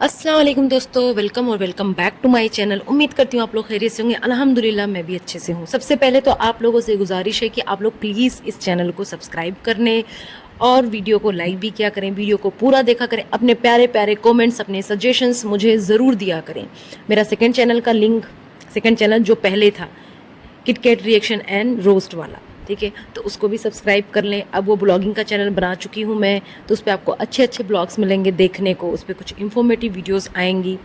अस्सलाम वालेकुम दोस्तों, वेलकम और welcome back to my channel. उम्मीद करती हूँ आप लोग खैरियत से होंगे। अल्हम्दुलिल्लाह मैं भी अच्छे से हूँ। सबसे पहले तो आप लोगों से गुजारिश है कि आप लोग प्लीज़ इस चैनल को सब्सक्राइब करने और वीडियो को लाइक भी किया करें, वीडियो को पूरा देखा करें, अपने प्यारे प्यारे कमेंट्स, अपने सजेशंस मुझे ज़रूर दिया करें। मेरा सेकंड चैनल का लिंक, सेकंड चैनल जो पहले था किटकैट रिएक्शन एंड रोस्ट वाला, ठीक है, तो उसको भी सब्सक्राइब कर लें। अब वो ब्लॉगिंग का चैनल बना चुकी हूँ मैं, तो उस पर आपको अच्छे अच्छे ब्लॉग्स मिलेंगे देखने को। उस पर कुछ इन्फॉर्मेटिव वीडियोस आएंगी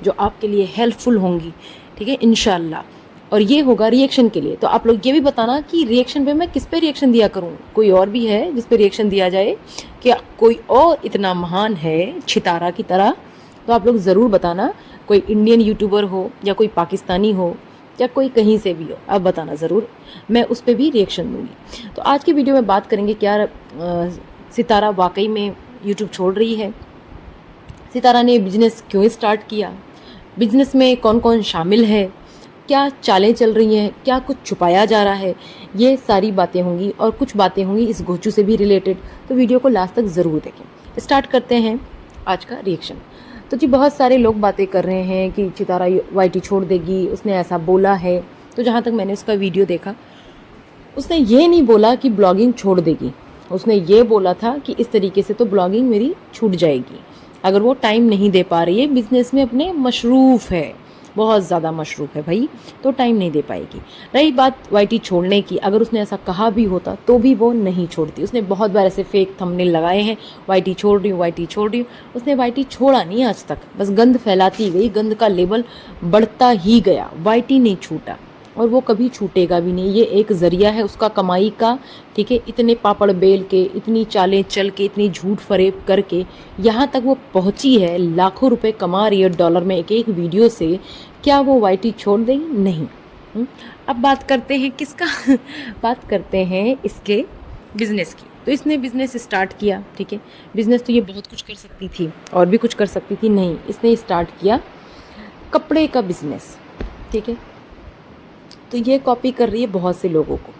जो आपके लिए हेल्पफुल होंगी, ठीक है, इंशाल्लाह। और ये होगा रिएक्शन के लिए। तो आप लोग ये भी बताना कि रिएक्शन पे मैं किस पे रिएक्शन दिया करूँ। कोई और भी है जिस पे रिएक्शन दिया जाए, क्या कोई और इतना महान है छितारा की तरह? तो आप लोग ज़रूर बताना। कोई इंडियन यूट्यूबर हो या कोई पाकिस्तानी हो या कोई कहीं से भी हो, आप बताना ज़रूर, मैं उस पर भी रिएक्शन दूंगी। तो आज की वीडियो में बात करेंगे क्या सितारा वाकई में यूट्यूब छोड़ रही है, सितारा ने बिजनेस क्यों स्टार्ट किया, बिजनेस में कौन कौन शामिल है, क्या चालें चल रही हैं, क्या कुछ छुपाया जा रहा है, ये सारी बातें होंगी। और कुछ बातें होंगी इस गोचू से भी रिलेटेड, तो वीडियो को लास्ट तक ज़रूर देखें। स्टार्ट करते हैं आज का रिएक्शन। तो जी बहुत सारे लोग बातें कर रहे हैं कि सितारा वाईटी छोड़ देगी, उसने ऐसा बोला है। तो जहाँ तक मैंने उसका वीडियो देखा, उसने ये नहीं बोला कि ब्लॉगिंग छोड़ देगी, उसने ये बोला था कि इस तरीके से तो ब्लॉगिंग मेरी छूट जाएगी। अगर वो टाइम नहीं दे पा रही है, बिजनेस में अपने मशरूफ़ है, बहुत ज़्यादा मशरूफ़ है भाई, तो टाइम नहीं दे पाएगी। रही बात वाईटी छोड़ने की, अगर उसने ऐसा कहा भी होता तो भी वो नहीं छोड़ती। उसने बहुत बार ऐसे फेक थंबनेल लगाए हैं, वाईटी छोड़ रही हूँ, वाईटी छोड़ रही हूँ। उसने वाईटी छोड़ा नहीं आज तक, बस गंद फैलाती गई, गंद का लेवल बढ़ता ही गया, वाईटी नहीं छूटा और वो कभी छूटेगा भी नहीं। ये एक ज़रिया है उसका कमाई का, ठीक है। इतने पापड़ बेल के, इतनी चालें चल के, इतनी झूठ फरेब करके यहाँ तक वो पहुँची है, लाखों रुपए कमा रही है डॉलर में एक एक वीडियो से। क्या वो वाईटी छोड़ देगी? नहीं। अब बात करते हैं किसका बात करते हैं इसके बिजनेस की। तो इसने बिजनेस स्टार्ट किया, ठीक है। बिजनेस तो ये बहुत कुछ कर सकती थी और भी कुछ कर सकती थी, नहीं, इसने स्टार्ट किया कपड़े का बिजनेस, ठीक है। तो ये कॉपी कर रही है बहुत से लोगों को,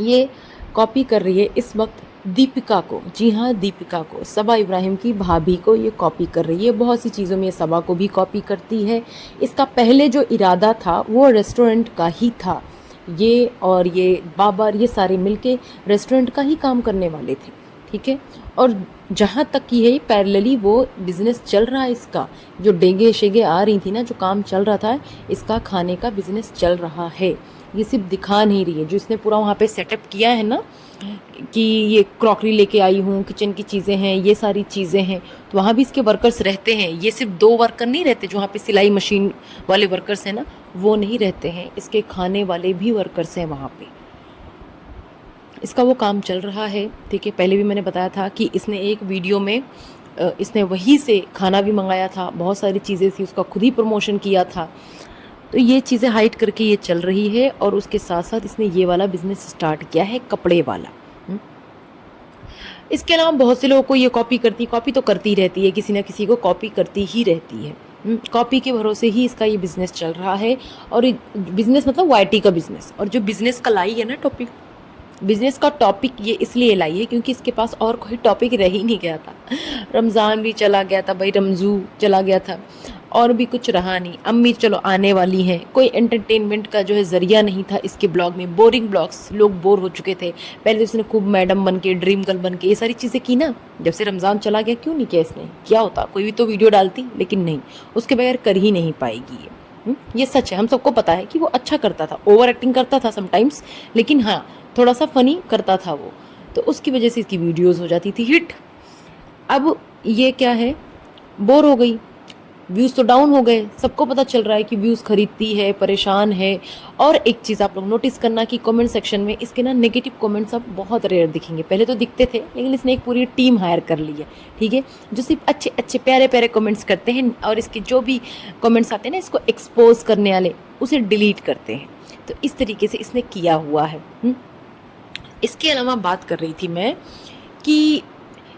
ये कॉपी कर रही है इस वक्त दीपिका को। जी हाँ, दीपिका को, सबा इब्राहिम की भाभी को ये कॉपी कर रही है। बहुत सी चीज़ों में ये सबा को भी कॉपी करती है। इसका पहले जो इरादा था वो रेस्टोरेंट का ही था। ये और ये बाबर, ये सारे मिलके रेस्टोरेंट का ही काम करने वाले थे, ठीक है। और जहाँ तक की है पैरेलली वो बिज़नेस चल रहा है इसका, जो डेगे शेगे आ रही थी ना, जो काम चल रहा था, इसका खाने का बिज़नेस चल रहा है। ये सिर्फ दिखा नहीं रही है, जो इसने पूरा वहाँ पे सेटअप किया है ना, कि ये क्रॉकरी लेके आई हूँ, किचन की चीज़ें हैं, ये सारी चीज़ें हैं, तो वहाँ भी इसके वर्कर्स रहते हैं। ये सिर्फ 2 वर्कर नहीं रहते जो वहाँ पे सिलाई मशीन वाले वर्कर्स हैं ना, वो नहीं रहते हैं, इसके खाने वाले भी वर्कर्स हैं वहाँ पे। इसका वो काम चल रहा है, ठीक है। पहले भी मैंने बताया था कि इसने एक वीडियो में इसने वहीं से खाना भी मंगाया था, बहुत सारी चीज़ें थी, उसका खुद ही प्रमोशन किया था। तो ये चीज़ें हाइड करके ये चल रही है। और उसके साथ साथ इसने ये वाला बिज़नेस स्टार्ट किया है, कपड़े वाला। इसके अलावा बहुत से लोगों को ये कॉपी तो करती रहती है, किसी ना किसी को कॉपी करती ही रहती है। कॉपी के भरोसे ही इसका ये बिज़नेस चल रहा है। और बिज़नेस मतलब वाईटी का बिज़नेस। और जो बिज़नेस का लाई है ना टॉपिक, बिज़नेस का टॉपिक ये इसलिए लाई है क्योंकि इसके पास और कोई टॉपिक रह ही नहीं गया था। रमज़ान भी चला गया था भाई, रमज़ू चला गया था, और भी कुछ रहा नहीं। अम्मी चलो आने वाली हैं, कोई एंटरटेनमेंट का जो है ज़रिया नहीं था इसके ब्लॉग में। बोरिंग ब्लॉग्स, लोग बोर हो चुके थे। पहले तो इसने खूब मैडम बन के, ड्रीम गर्ल बन के ये सारी चीज़ें की ना। जब से रमज़ान चला गया क्यों नहीं किया इसने? क्या होता, कोई भी तो वीडियो डालती, लेकिन नहीं, उसके बगैर कर ही नहीं पाएगी ये सच है। हम सबको पता है कि वो अच्छा करता था, ओवर एक्टिंग करता था समटाइम्स, लेकिन हाँ थोड़ा सा फ़नी करता था वो, तो उसकी वजह से इसकी वीडियोस हो जाती थी हिट। अब ये क्या है, बोर हो गई, व्यूज़ तो डाउन हो गए, सबको पता चल रहा है कि व्यूज़ खरीदती है, परेशान है। और एक चीज़ आप लोग नोटिस करना कि कमेंट सेक्शन में इसके ना नेगेटिव कमेंट्स अब बहुत रेयर दिखेंगे। पहले तो दिखते थे, लेकिन इसने एक पूरी टीम हायर कर ली है, ठीक है, जो सिर्फ अच्छे अच्छे प्यारे प्यारे कमेंट्स करते हैं, और इसके जो भी कमेंट्स आते हैं ना इसको एक्सपोज करने वाले, उसे डिलीट करते हैं। तो इस तरीके से इसने किया हुआ है। इसके अलावा बात कर रही थी मैं कि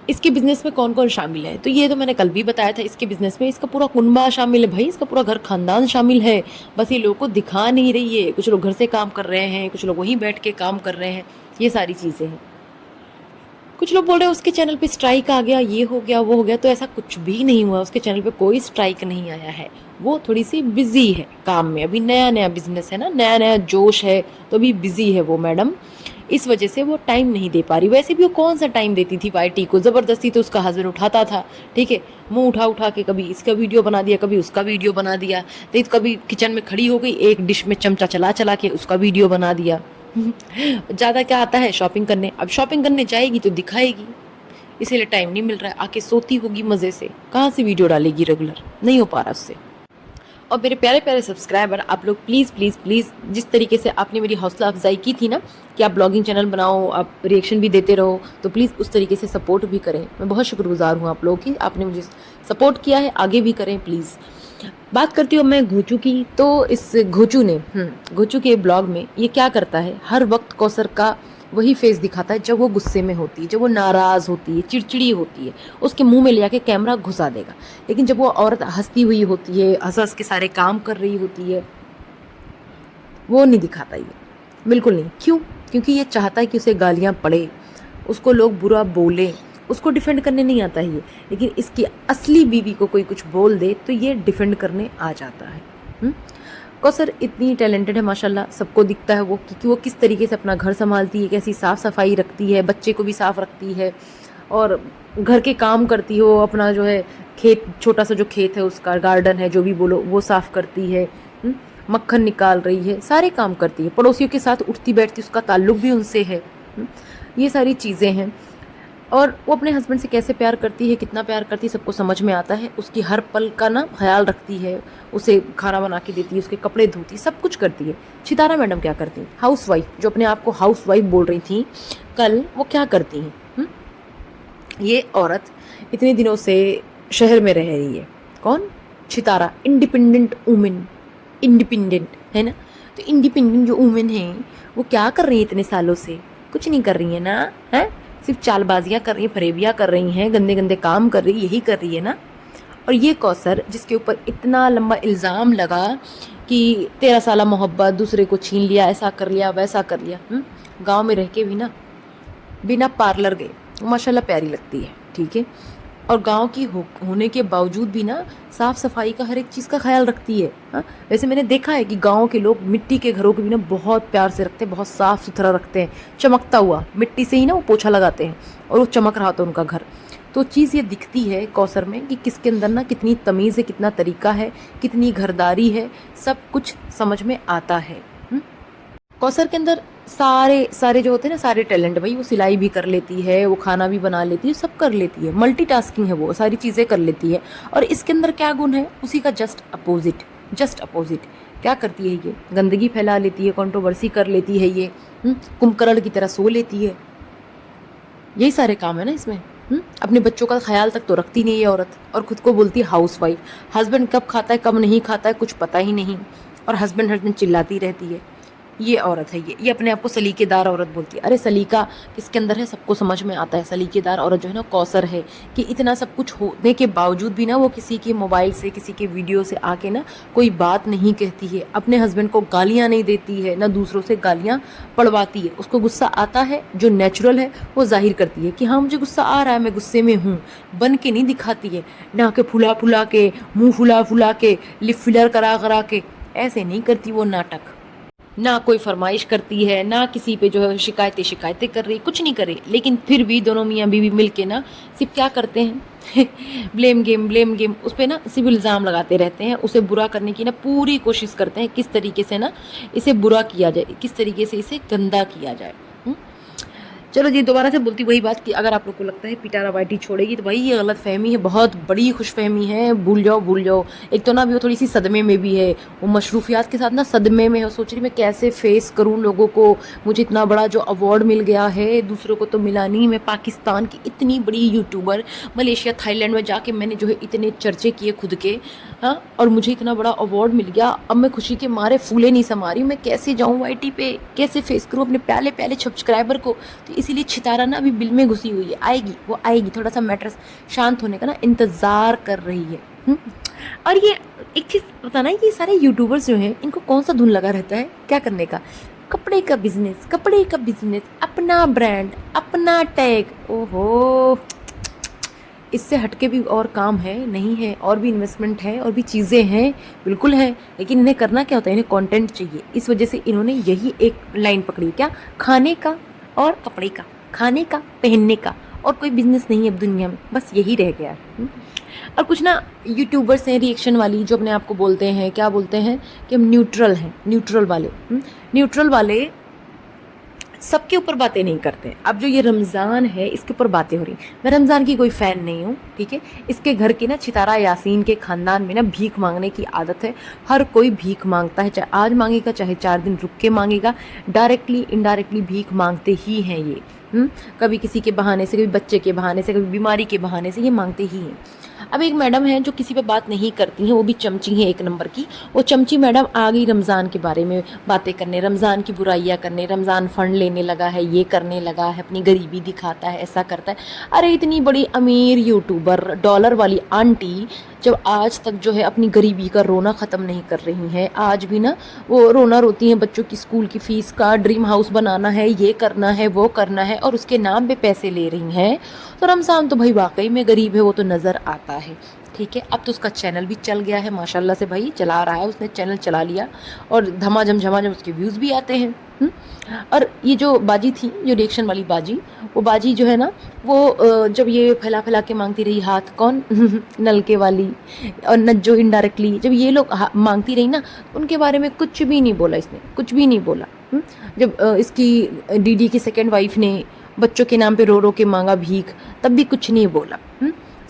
इसके बिज़नेस में कौन कौन शामिल है। तो ये तो मैंने कल भी बताया था, इसके बिज़नेस में इसका पूरा कुनबा शामिल है भाई, इसका पूरा घर खानदान शामिल है। बस ये लोगों को दिखा नहीं रही है। कुछ लोग घर से काम कर रहे हैं, कुछ लोग वहीं बैठ के काम कर रहे हैं, ये सारी चीज़ें हैं। कुछ लोग बोल रहे हैं उसके चैनल पे स्ट्राइक आ गया, ये हो गया, वो हो गया, तो ऐसा कुछ भी नहीं हुआ। उसके चैनल पे कोई स्ट्राइक नहीं आया है। वो थोड़ी सी बिजी है काम में, अभी नया नया बिजनेस है ना, नया नया जोश है, तो अभी बिजी है वो मैडम, इस वजह से वो टाइम नहीं दे पा रही। वैसे भी वो कौन सा टाइम देती थी वाईटी को, ज़बरदस्ती तो उसका हस्बैंड उठाता था, ठीक है, मुंह उठा उठा के कभी इसका वीडियो बना दिया, कभी उसका वीडियो बना दिया, तो कभी किचन में खड़ी हो गई, एक डिश में चमचा चला चला के उसका वीडियो बना दिया। ज़्यादा क्या आता है शॉपिंग करने, अब शॉपिंग करने जाएगी तो दिखाएगी, इसीलिए टाइम नहीं मिल रहा है। आके सोती होगी मज़े से, कहाँ से वीडियो डालेगी, रेगुलर नहीं हो पा रहा उससे। और मेरे प्यारे प्यारे सब्सक्राइबर, आप लोग प्लीज़ प्लीज़ प्लीज़, जिस तरीके से आपने मेरी हौसला अफजाई की थी ना कि आप ब्लॉगिंग चैनल बनाओ, आप रिएक्शन भी देते रहो, तो प्लीज़ उस तरीके से सपोर्ट भी करें। मैं बहुत शुक्रगुजार हूँ आप लोगों की, आपने मुझे सपोर्ट किया है, आगे भी करें प्लीज़। बात करती हूँ मैं घोचू की, तो इस घोचू ने घोचू के ब्लॉग में ये क्या करता है, हर वक्त कौसर का वही फेस दिखाता है जब वो गुस्से में होती है, जब वो नाराज़ होती है, चिड़चिड़ी होती है, उसके मुंह में ले आके कैमरा घुसा देगा। लेकिन जब वो औरत हंसती हुई होती है, हंस हंस के सारे काम कर रही होती है, वो नहीं दिखाता ये, बिल्कुल नहीं। क्यों? क्योंकि ये चाहता है कि उसे गालियाँ पड़े, उसको लोग बुरा बोले, उसको डिफेंड करने नहीं आता है ये। लेकिन इसकी असली बीवी को कोई कुछ बोल दे तो ये डिफेंड करने आ जाता है। कौसर इतनी टैलेंटेड है माशाल्लाह, सबको दिखता है वो कि वो किस तरीके से अपना घर संभालती है, कैसी साफ़ सफाई रखती है, बच्चे को भी साफ़ रखती है, और घर के काम करती हो, अपना जो है खेत, छोटा सा जो खेत है उसका गार्डन है, जो भी बोलो, वो साफ़ करती है, मक्खन निकाल रही है, सारे काम करती है, पड़ोसियों के साथ उठती बैठती, उसका ताल्लुक भी उनसे है। ये सारी चीज़ें हैं। और वो अपने हस्बैंड से कैसे प्यार करती है, कितना प्यार करती है, सबको समझ में आता है। उसकी हर पल का ना ख्याल रखती है, उसे खाना बना के देती है, उसके कपड़े धोती है, सब कुछ करती है। सितारा मैडम क्या करती हैं, हाउस वाइफ, जो अपने आप को हाउस वाइफ बोल रही थी कल, वो क्या करती हैं? ये औरत इतने दिनों से शहर में रह रही है। कौन? सितारा, इंडिपेंडेंट वुमेन, इंडिपेंडेंट है ना। तो इंडिपेंडेंट जो वुमेन है वो क्या कर रही है इतने सालों से? कुछ नहीं कर रही है ना, है, सिर्फ चालबाजियाँ कर रही हैं, फरेबियाँ कर रही हैं, गंदे गंदे काम कर रही, यही कर रही है ना। और ये कौसर, जिसके ऊपर इतना लंबा इल्ज़ाम लगा कि 13 साल मोहब्बत, दूसरे को छीन लिया, ऐसा कर लिया, वैसा कर लिया, गांव में रह के भी ना बिना पार्लर गए माशाल्लाह प्यारी लगती है, ठीक है। और गांव की होने के बावजूद भी ना साफ़ सफाई का हर एक चीज़ का ख्याल रखती है। हाँ, वैसे मैंने देखा है कि गांव के लोग मिट्टी के घरों को भी ना बहुत प्यार से रखते हैं, बहुत साफ़ सुथरा रखते हैं, चमकता हुआ मिट्टी से ही ना वो पोछा लगाते हैं और वो चमक रहा होता है उनका घर। तो चीज़ ये दिखती है कौसर में कि किसके अंदर ना कितनी तमीज़ है, कितना तरीका है, कितनी घरदारी है, सब कुछ समझ में आता है। कौसर के अंदर सारे जो होते हैं ना, सारे टैलेंट, भाई वो सिलाई भी कर लेती है, वो खाना भी बना लेती है, सब कर लेती है, मल्टीटास्किंग है, वो सारी चीज़ें कर लेती है। और इसके अंदर क्या गुण है? उसी का जस्ट अपोजिट क्या करती है ये? गंदगी फैला लेती है, कंट्रोवर्सी कर लेती है ये, कुंभकर्ण की तरह सो लेती है, यही सारे काम है ना इसमें। अपने बच्चों का ख्याल तक तो रखती नहीं है औरत, और खुद को बोलती है हाउस वाइफ। हस्बैंड कब खाता है कब नहीं खाता है कुछ पता ही नहीं, और हस्बैंड चिल्लाती रहती है। ये औरत है, ये अपने आप को सलीकेदार औरत बोलती है। अरे सलीका किसके अंदर है सबको समझ में आता है। सलीकेदार औरत जो है ना कौसर है, कि इतना सब कुछ होने के बावजूद भी ना वो किसी के मोबाइल से, किसी के वीडियो से आके ना कोई बात नहीं कहती है, अपने हस्बैंड को गालियाँ नहीं देती है, ना दूसरों से गालियाँ पड़वाती है। उसको गुस्सा आता है, जो नेचुरल है वो जाहिर करती है कि हाँ मुझे गुस्सा आ रहा है, मैं गुस्से में हूँ, बन के नहीं दिखाती है, ना के फुला फुला के, मुँह फुला फुला के, लिप फिलर करा करा के, ऐसे नहीं करती वो नाटक। ना कोई फरमाइश करती है, ना किसी पे जो है शिकायतें कर रही, कुछ नहीं कर रही। लेकिन फिर भी दोनों मियाँ बीवी मिल के ना सिर्फ क्या करते हैं ब्लेम गेम उस पर ना सिर्फ इल्ज़ाम लगाते रहते हैं, उसे बुरा करने की ना पूरी कोशिश करते हैं, किस तरीके से ना इसे बुरा किया जाए, किस तरीके से इसे गंदा किया जाए। चलो जी, दोबारा से बोलती वही बात कि अगर आप लोग को लगता है पिटारा वाइटी छोड़ेगी, तो भाई ये गलत फहमी है, बहुत बड़ी खुशफहमी है, भूल जाओ। एक तो ना अभी वो थोड़ी सी सदमे में भी है, वो मशरूफियात के साथ ना सदमे में है, सोच रही मैं कैसे फेस करूँ लोगों को, मुझे इतना बड़ा जो अवार्ड मिल गया है, दूसरों को तो मिला नहीं, मैं पाकिस्तान की इतनी बड़ी यूट्यूबर, मलेशिया थाईलैंड में जाके मैंने जो है इतने चर्चे किए खुद के, हाँ, और मुझे इतना बड़ा अवार्ड मिल गया, अब मैं खुशी के मारे फूले नहीं समा रही हूँ, मैं कैसे जाऊँ वाईटी पे, कैसे फेस करूँ अपने पहले सब्सक्राइबर को। तो इसीलिए छितारा ना अभी बिल में घुसी हुई है, वो आएगी, थोड़ा सा मैटर शांत होने का ना इंतज़ार कर रही है। और ये एक चीज़ पता ना, ये सारे यूट्यूबर्स जो हैं इनको कौन सा धुन लगा रहता है क्या करने का, कपड़े का बिजनेस, कपड़े का बिजनेस, अपना ब्रांड, अपना टैग। ओहो, इससे हटके भी और काम है? नहीं है, और भी इन्वेस्टमेंट है, और भी चीज़ें हैं, बिल्कुल है। लेकिन इन्हें करना क्या होता है, इन्हें कंटेंट चाहिए। इस वजह से इन्होंने यही एक लाइन पकड़ी, क्या? खाने का और कपड़े का, खाने का, पहनने का, और कोई बिजनेस नहीं है अब दुनिया में, बस यही रह गया है। और कुछ ना यूट्यूबर्स हैं रिएक्शन वाली, जो अपने आप को बोलते हैं, क्या बोलते हैं कि हम न्यूट्रल हैं, न्यूट्रल वाले। न्यूट्रल वाले सबके ऊपर बातें नहीं करते। अब जो ये रमज़ान है, इसके ऊपर बातें हो रही। मैं रमज़ान की कोई फ़ैन नहीं हूँ, ठीक है। इसके घर की ना चितारा यासीन के ख़ानदान में ना भीख मांगने की आदत है। हर कोई भीख मांगता है, चाहे आज मांगेगा, चाहे 4 दिन रुक के मांगेगा। डायरेक्टली इनडायरेक्टली भीख मांगते ही हैं ये। कभी किसी के बहाने से, कभी बच्चे के बहाने से, कभी बीमारी के बहाने से, ये मांगते ही हैं। अब एक मैडम है जो किसी पे बात नहीं करती हैं, वो भी चमची हैं एक नंबर की। वो चमची मैडम आ गई रमज़ान के बारे में बातें करने, रमज़ान की बुराइयां करने, रमज़ान फ़ंड लेने लगा है, ये करने लगा है, अपनी गरीबी दिखाता है, ऐसा करता है। अरे इतनी बड़ी अमीर यूट्यूबर, डॉलर वाली आंटी, जब आज तक जो है अपनी गरीबी का रोना ख़त्म नहीं कर रही हैं, आज भी ना वो रोना रोती हैं बच्चों की स्कूल की फ़ीस का, ड्रीम हाउस बनाना है, ये करना है, वो करना है, और उसके नाम पे पैसे ले रही हैं। तो रमज़ान तो भाई वाकई में गरीब है, वो तो नज़र आता है, ठीक है। अब तो उसका चैनल भी चल गया है माशाल्लाह से, भाई चला रहा है, उसने चैनल चला लिया, और झमाझम उसके व्यूज़ भी आते हैं। और ये जो बाजी थी, जो रिएक्शन वाली बाजी, वो बाजी जो है ना, वो जब ये फैला फैला के मांगती रही हाथ, कौन? नलके वाली और नज्जो इनडायरेक्टली, जब ये लोग मांगती रही ना, उनके बारे में कुछ भी नहीं बोला इसने, कुछ भी नहीं बोला। जब इसकी डीडी की सेकेंड वाइफ ने बच्चों के नाम पे रो रो के मांगा भीख, तब भी कुछ नहीं बोला।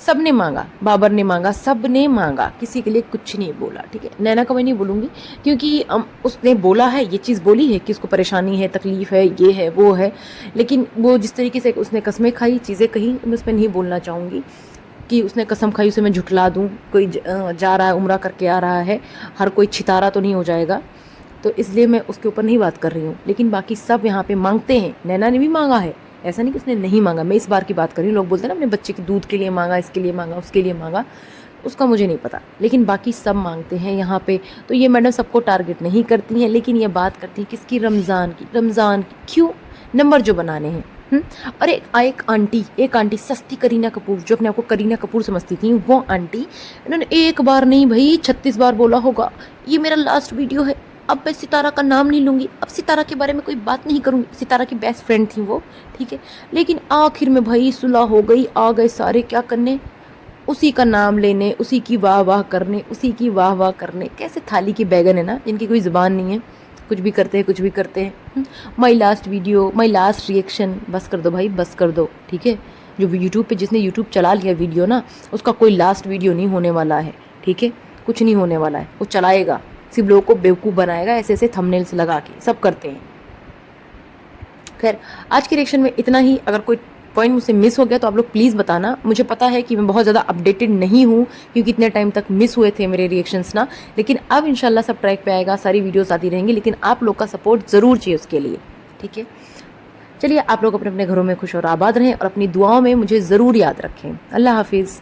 सब ने मांगा, बाबर ने मांगा, सब ने मांगा, किसी के लिए कुछ नहीं बोला, ठीक है। नैना का मैं नहीं बोलूँगी, क्योंकि उसने बोला है, ये चीज़ बोली है कि उसको परेशानी है, तकलीफ़ है, ये है, वो है। लेकिन वो जिस तरीके से उसने कस्में खाई, चीज़ें कही, मैं उस पर नहीं बोलना चाहूँगी कि उसने कसम खाई, उसे मैं झुठला दूँ। कोई जा रहा है, उम्रा करके आ रहा है, हर कोई छितारा तो नहीं हो जाएगा, तो इसलिए मैं उसके ऊपर नहीं बात कर रही हूँ। लेकिन बाकी सब यहाँ पे मांगते हैं। नैना ने भी मांगा है, ऐसा नहीं कि उसने नहीं मांगा। मैं इस बार की बात कर रही हूँ। लोग बोलते हैं ना अपने बच्चे के दूध के लिए मांगा, इसके लिए मांगा, उसके लिए मांगा, उसका मुझे नहीं पता, लेकिन बाकी सब मांगते हैं यहाँ पे। तो ये मैडम सबको टारगेट नहीं करती हैं, लेकिन ये बात करती हैं किसकी? रमज़ान की। रमज़ान की क्यों? नंबर जो बनाने हैं। और एक आंटी सस्ती करीना कपूर, जो अपने आप को करीना कपूर समझती थी, वो आंटी, इन्होंने एक बार नहीं भाई 36 बार बोला होगा, ये मेरा लास्ट वीडियो है, अब मैं सितारा का नाम नहीं लूँगी, अब सितारा के बारे में कोई बात नहीं करूँगी। सितारा की बेस्ट फ्रेंड थी वो, ठीक है। लेकिन आखिर में भाई सुलह हो गई, आ गए सारे क्या करने? उसी का नाम लेने, उसी की वाह वाह करने, उसी की वाह वाह करने। कैसे थाली की बैगन है ना, जिनकी कोई ज़ुबान नहीं है, कुछ भी करते हैं, कुछ भी करते हैं। My last video, my last reaction, बस कर दो भाई, बस कर दो, ठीक है। जो यूट्यूब पे जिसने यूट्यूब चला लिया वीडियो ना, उसका कोई लास्ट वीडियो नहीं होने वाला है, ठीक है। कुछ नहीं होने वाला है, वो चलाएगा, सिर्फ लोगों को बेवकूफ़ बनाएगा, ऐसे ऐसे थंबनेल्स लगा के, सब करते हैं। खैर, आज के रिएक्शन में इतना ही। अगर कोई पॉइंट मुझसे मिस हो गया तो आप लोग प्लीज़ बताना। मुझे पता है कि मैं बहुत ज़्यादा अपडेटेड नहीं हूँ, क्योंकि इतने टाइम तक मिस हुए थे मेरे रिएक्शंस ना, लेकिन अब इंशाल्लाह सब ट्रैक पे आएगा, सारी वीडियोस आती रहेंगी। लेकिन आप लोग का सपोर्ट ज़रूर चाहिए उसके लिए, ठीक है। चलिए, आप लोग अपने अपने घरों में खुश और आबाद रहें, और अपनी दुआओं में मुझे ज़रूर याद रखें। अल्लाह हाफिज़।